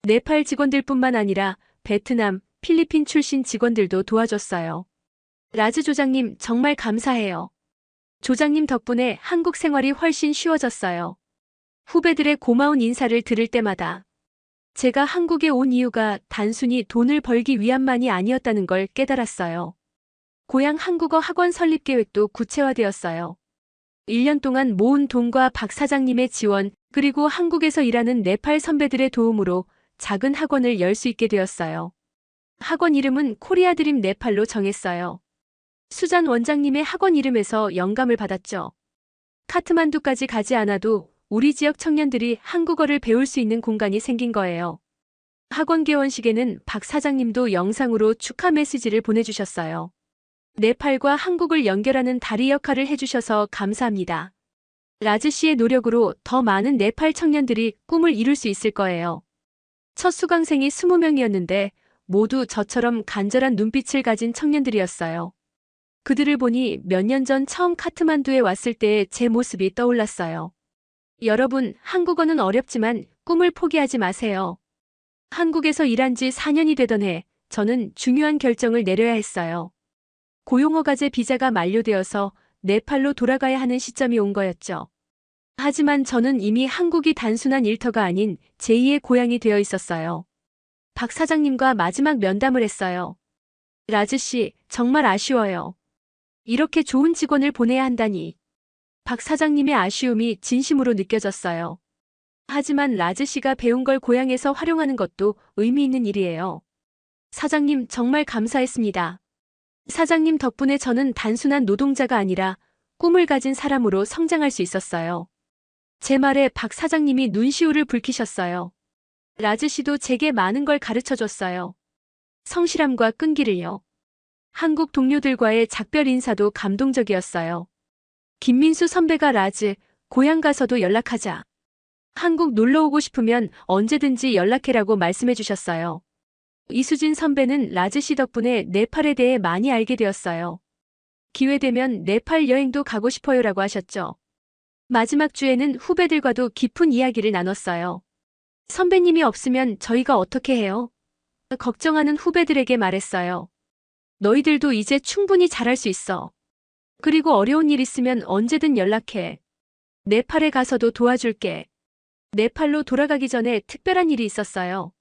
S1: 네팔 직원들뿐만 아니라 베트남, 필리핀 출신 직원들도 도와줬어요. 라즈 조장님, 정말 감사해요. 조장님 덕분에 한국 생활이 훨씬 쉬워졌어요. 후배들의 고마운 인사를 들을 때마다 제가 한국에 온 이유가 단순히 돈을 벌기 위함만이 아니었다는 걸 깨달았어요. 고향 한국어 학원 설립 계획도 구체화되었어요. 1년 동안 모은 돈과 박 사장님의 지원, 그리고 한국에서 일하는 네팔 선배들의 도움으로 작은 학원을 열 수 있게 되었어요. 학원 이름은 코리아 드림 네팔로 정했어요. 수잔 원장님의 학원 이름에서 영감을 받았죠. 카트만두까지 가지 않아도 우리 지역 청년들이 한국어를 배울 수 있는 공간이 생긴 거예요. 학원 개원식에는 박 사장님도 영상으로 축하 메시지를 보내주셨어요. 네팔과 한국을 연결하는 다리 역할을 해주셔서 감사합니다. 라즈 씨의 노력으로 더 많은 네팔 청년들이 꿈을 이룰 수 있을 거예요. 첫 수강생이 20명이었는데 모두 저처럼 간절한 눈빛을 가진 청년들이었어요. 그들을 보니 몇 년 전 처음 카트만두에 왔을 때의 제 모습이 떠올랐어요. 여러분, 한국어는 어렵지만 꿈을 포기하지 마세요. 한국에서 일한 지 4년이 되던 해, 저는 중요한 결정을 내려야 했어요. 고용허가제 비자가 만료되어서 네팔로 돌아가야 하는 시점이 온 거였죠. 하지만 저는 이미 한국이 단순한 일터가 아닌 제2의 고향이 되어 있었어요. 박 사장님과 마지막 면담을 했어요. 라즈 씨, 정말 아쉬워요. 이렇게 좋은 직원을 보내야 한다니. 박 사장님의 아쉬움이 진심으로 느껴졌어요. 하지만 라즈 씨가 배운 걸 고향에서 활용하는 것도 의미 있는 일이에요. 사장님, 정말 감사했습니다. 사장님 덕분에 저는 단순한 노동자가 아니라 꿈을 가진 사람으로 성장할 수 있었어요. 제 말에 박 사장님이 눈시울을 붉히셨어요. 라즈 씨도 제게 많은 걸 가르쳐 줬어요. 성실함과 끈기를요. 한국 동료들과의 작별 인사도 감동적이었어요. 김민수 선배가 라즈, 고향 가서도 연락하자. 한국 놀러 오고 싶으면 언제든지 연락해라고 말씀해 주셨어요. 이수진 선배는 라즈 씨 덕분에 네팔에 대해 많이 알게 되었어요. 기회되면 네팔 여행도 가고 싶어요라고 하셨죠. 마지막 주에는 후배들과도 깊은 이야기를 나눴어요. 선배님이 없으면 저희가 어떻게 해요? 걱정하는 후배들에게 말했어요. 너희들도 이제 충분히 잘할 수 있어. 그리고 어려운 일 있으면 언제든 연락해. 네팔에 가서도 도와줄게. 네팔로 돌아가기 전에 특별한 일이 있었어요.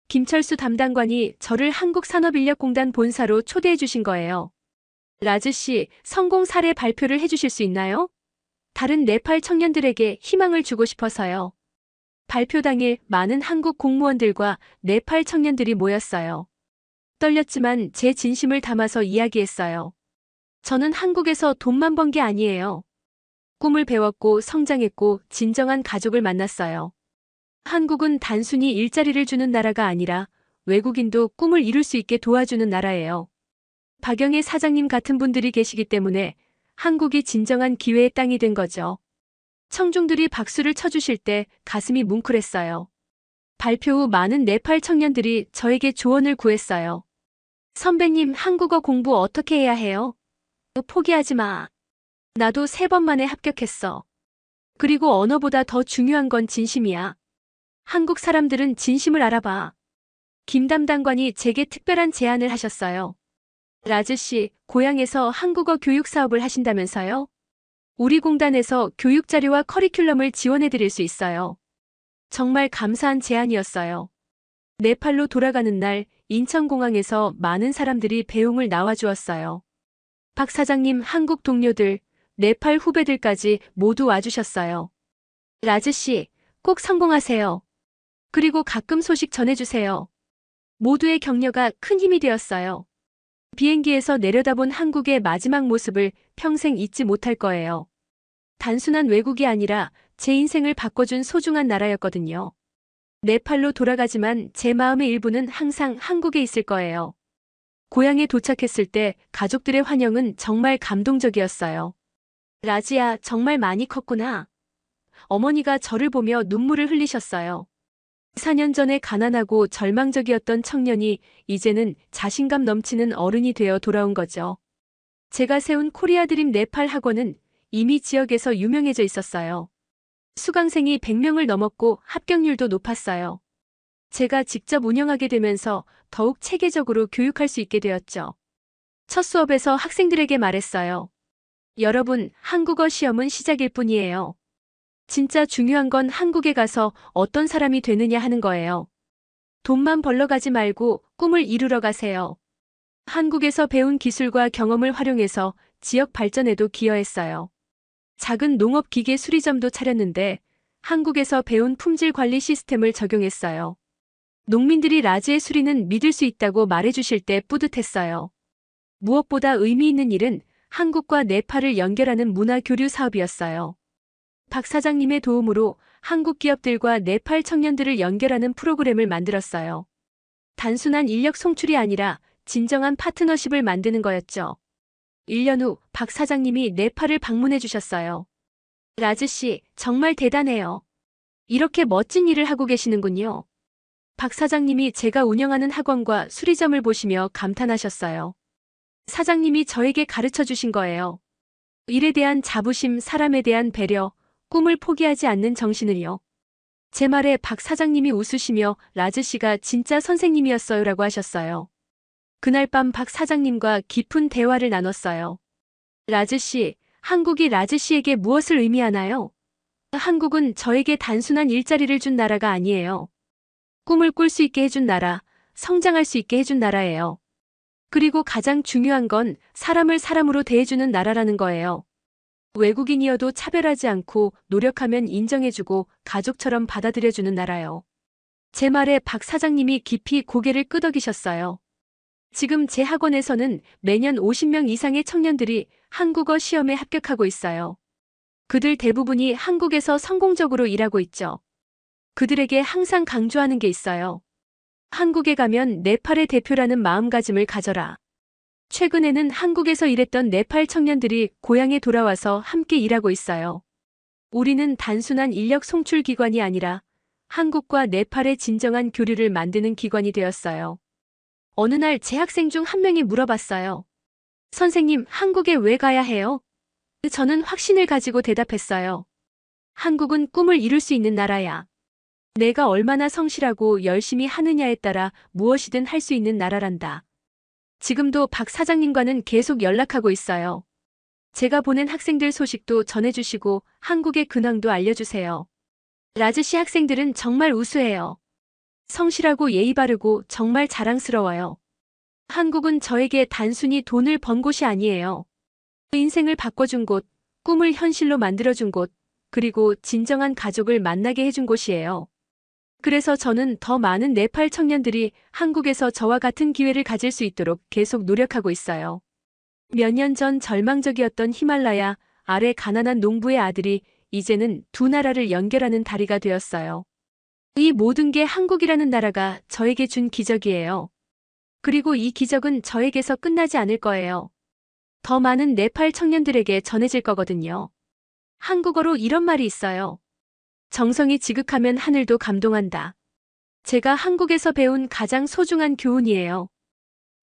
S1: 김철수 담당관이 저를 한국산업인력공단 본사로 초대해 주신 거예요. 라즈 씨, 성공 사례 발표를 해주실 수 있나요? 다른 네팔 청년들에게 희망을 주고 싶어서요. 발표 당일 많은 한국 공무원들과 네팔 청년들이 모였어요. 떨렸지만 제 진심을 담아서 이야기했어요. 저는 한국에서 돈만 번 게 아니에요. 꿈을 배웠고 성장했고 진정한 가족을 만났어요. 한국은 단순히 일자리를 주는 나라가 아니라 외국인도 꿈을 이룰 수 있게 도와주는 나라예요. 박영애 사장님 같은 분들이 계시기 때문에 한국이 진정한 기회의 땅이 된 거죠. 청중들이 박수를 쳐주실 때 가슴이 뭉클했어요. 발표 후 많은 네팔 청년들이 저에게 조언을 구했어요. 선배님, 한국어 공부 어떻게 해야 해요? 포기하지 마. 나도 3번 만에 합격했어. 그리고 언어보다 더 중요한 건 진심이야. 한국 사람들은 진심을 알아봐. 김 담당관이 제게 특별한 제안을 하셨어요. 라즈 씨, 고향에서 한국어 교육 사업을 하신다면서요? 우리 공단에서 교육 자료와 커리큘럼을 지원해 드릴 수 있어요. 정말 감사한 제안이었어요. 네팔로 돌아가는 날 인천공항에서 많은 사람들이 배웅을 나와주었어요. 박 사장님, 한국 동료들, 네팔 후배들까지 모두 와주셨어요. 라즈 씨, 꼭 성공하세요. 그리고 가끔 소식 전해주세요. 모두의 격려가 큰 힘이 되었어요. 비행기에서 내려다본 한국의 마지막 모습을 평생 잊지 못할 거예요. 단순한 외국이 아니라 제 인생을 바꿔준 소중한 나라였거든요. 네팔로 돌아가지만 제 마음의 일부는 항상 한국에 있을 거예요. 고향에 도착했을 때 가족들의 환영은 정말 감동적이었어요. 라지야, 정말 많이 컸구나. 어머니가 저를 보며 눈물을 흘리셨어요. 4년 전에 가난하고 절망적이었던 청년이 이제는 자신감 넘치는 어른이 되어 돌아온 거죠. 제가 세운 코리아 드림 네팔 학원은 이미 지역에서 유명해져 있었어요. 수강생이 100명을 넘었고 합격률도 높았어요. 제가 직접 운영하게 되면서 더욱 체계적으로 교육할 수 있게 되었죠. 첫 수업에서 학생들에게 말했어요. 여러분, 한국어 시험은 시작일 뿐이에요. 진짜 중요한 건 한국에 가서 어떤 사람이 되느냐 하는 거예요. 돈만 벌러 가지 말고 꿈을 이루러 가세요. 한국에서 배운 기술과 경험을 활용해서 지역 발전에도 기여했어요. 작은 농업 기계 수리점도 차렸는데 한국에서 배운 품질 관리 시스템을 적용했어요. 농민들이 라즈의 수리는 믿을 수 있다고 말해주실 때 뿌듯했어요. 무엇보다 의미 있는 일은 한국과 네팔을 연결하는 문화 교류 사업이었어요. 박 사장님의 도움으로 한국 기업들과 네팔 청년들을 연결하는 프로그램을 만들었어요. 단순한 인력 송출이 아니라 진정한 파트너십을 만드는 거였죠. 1년 후 박 사장님이 네팔을 방문해 주셨어요. 라즈 씨, 정말 대단해요. 이렇게 멋진 일을 하고 계시는군요. 박 사장님이 제가 운영하는 학원과 수리점을 보시며 감탄하셨어요. 사장님이 저에게 가르쳐 주신 거예요. 일에 대한 자부심, 사람에 대한 배려, 꿈을 포기하지 않는 정신을요. 제 말에 박 사장님이 웃으시며 라즈 씨가 진짜 선생님이었어요라고 하셨어요. 그날 밤 박 사장님과 깊은 대화를 나눴어요. 라즈 씨, 한국이 라즈 씨에게 무엇을 의미하나요? 한국은 저에게 단순한 일자리를 준 나라가 아니에요. 꿈을 꿀 수 있게 해준 나라, 성장할 수 있게 해준 나라예요. 그리고 가장 중요한 건 사람을 사람으로 대해주는 나라라는 거예요. 외국인이어도 차별하지 않고 노력하면 인정해주고 가족처럼 받아들여주는 나라요. 제 말에 박 사장님이 깊이 고개를 끄덕이셨어요. 지금 제 학원에서는 매년 50명 이상의 청년들이 한국어 시험에 합격하고 있어요. 그들 대부분이 한국에서 성공적으로 일하고 있죠. 그들에게 항상 강조하는 게 있어요. 한국에 가면 네팔의 대표라는 마음가짐을 가져라. 최근에는 한국에서 일했던 네팔 청년들이 고향에 돌아와서 함께 일하고 있어요. 우리는 단순한 인력 송출 기관이 아니라 한국과 네팔의 진정한 교류를 만드는 기관이 되었어요. 어느 날 제 학생 중 한 명이 물어봤어요. 선생님, 한국에 왜 가야 해요? 저는 확신을 가지고 대답했어요. 한국은 꿈을 이룰 수 있는 나라야. 내가 얼마나 성실하고 열심히 하느냐에 따라 무엇이든 할 수 있는 나라란다. 지금도 박 사장님과는 계속 연락하고 있어요. 제가 보낸 학생들 소식도 전해주시고 한국의 근황도 알려주세요. 라즈시 학생들은 정말 우수해요. 성실하고 예의 바르고 정말 자랑스러워요. 한국은 저에게 단순히 돈을 번 곳이 아니에요. 인생을 바꿔준 곳, 꿈을 현실로 만들어준 곳, 그리고 진정한 가족을 만나게 해준 곳이에요. 그래서 저는 더 많은 네팔 청년들이 한국에서 저와 같은 기회를 가질 수 있도록 계속 노력하고 있어요. 몇 년 전 절망적이었던 히말라야 아래 가난한 농부의 아들이 이제는 두 나라를 연결하는 다리가 되었어요. 이 모든 게 한국이라는 나라가 저에게 준 기적이에요. 그리고 이 기적은 저에게서 끝나지 않을 거예요. 더 많은 네팔 청년들에게 전해질 거거든요. 한국어로 이런 말이 있어요. 정성이 지극하면 하늘도 감동한다. 제가 한국에서 배운 가장 소중한 교훈이에요.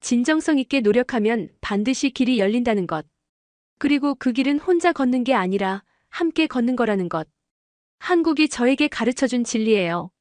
S1: 진정성 있게 노력하면 반드시 길이 열린다는 것. 그리고 그 길은 혼자 걷는 게 아니라 함께 걷는 거라는 것. 한국이 저에게 가르쳐준 진리예요.